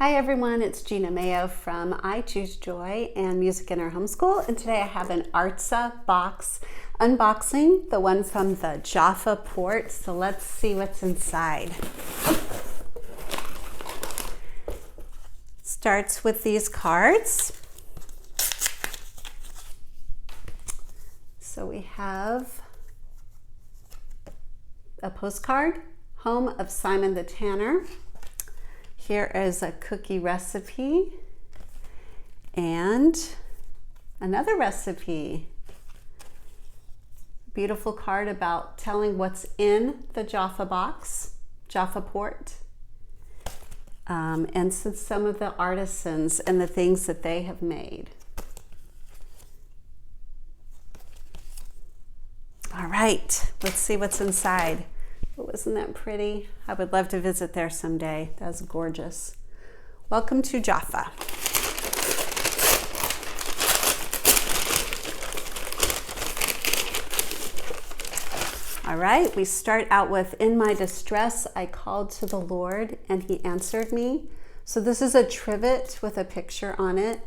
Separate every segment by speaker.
Speaker 1: Hi everyone, it's Gina Mayo from I Choose Joy and Music in Our Homeschool, and today I have an Artza box unboxing, the one from the Jaffa port. So let's see what's inside. Starts with these cards. So we have a postcard, Home of Simon the Tanner. Here is a cookie recipe and another recipe. Beautiful card about telling what's in the Jaffa box, Jaffa port, and some of the artisans and the things that they have made. All right, let's see what's inside. Oh, isn't that pretty? I would love to visit there someday. That's gorgeous. Welcome to Jaffa. All right, we start out with, in my distress, I called to the Lord and he answered me. So this is a trivet with a picture on it.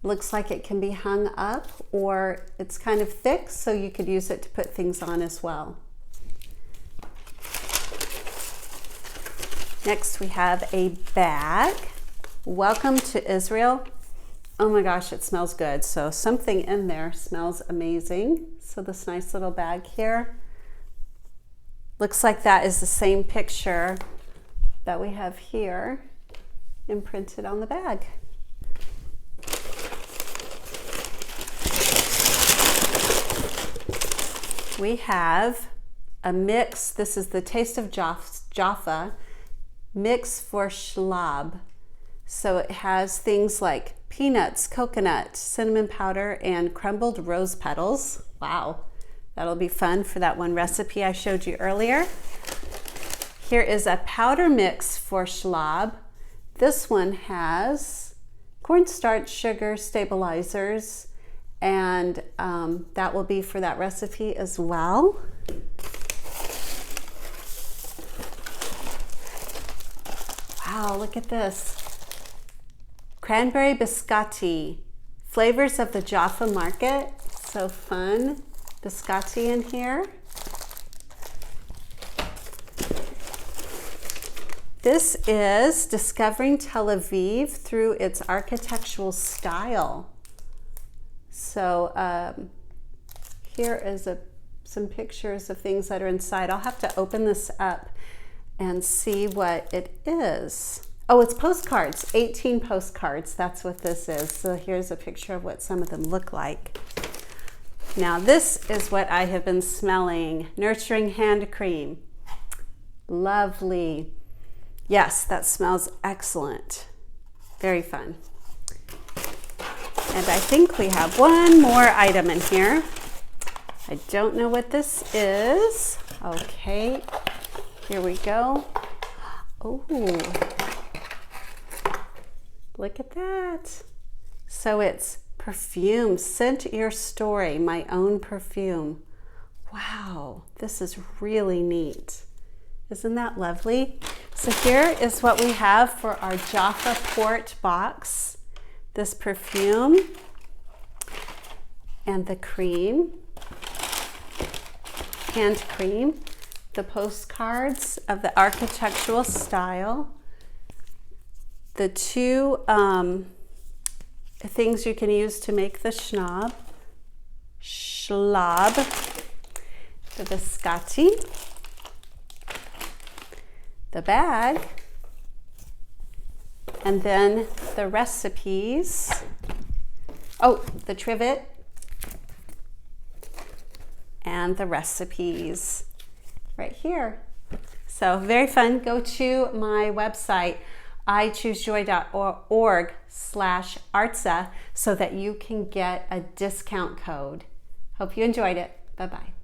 Speaker 1: Looks like it can be hung up, or it's kind of thick, so you could use it to put things on as well. Next, we have a bag. Welcome to Israel. Oh my gosh, it smells good. So something in there smells amazing. So this nice little bag here. Looks like that is the same picture that we have here imprinted on the bag. We have a mix. This is the Taste of Jaffa mix for shlab. So it has things like peanuts, coconut, cinnamon powder, and crumbled rose petals. Wow, that'll be fun for that one recipe I showed you earlier. Here is a powder mix for shlab. This one has cornstarch, sugar, stabilizers, and that will be for that recipe as well. Wow, look at this. Cranberry biscotti, flavors of the Jaffa market. So fun. Biscotti in here. This is discovering Tel Aviv through its architectural style. So here is some pictures of things that are inside. I'll have to open this up and see what it is. Oh, it's postcards, 18 postcards. That's what this is. So here's a picture of what some of them look like. Now this is what I have been smelling. Nurturing hand cream. Lovely. Yes, that smells excellent. Very fun. And I think we have one more item in here. I don't know what this is. Okay. Here we go. Oh, look at that. So it's perfume, Scent Your Story, my own perfume. Wow, this is really neat. Isn't that lovely? So here is what we have for our Jaffa port box. This perfume and the cream, hand cream. The postcards of the architectural style, the two things you can use to make the shlab, the biscotti, the bag, and then the recipes. Oh, the trivet and the recipes. Right here. So very fun. Go to my website, ichoosejoy.org/Artza, so that you can get a discount code. Hope you enjoyed it. Bye-bye.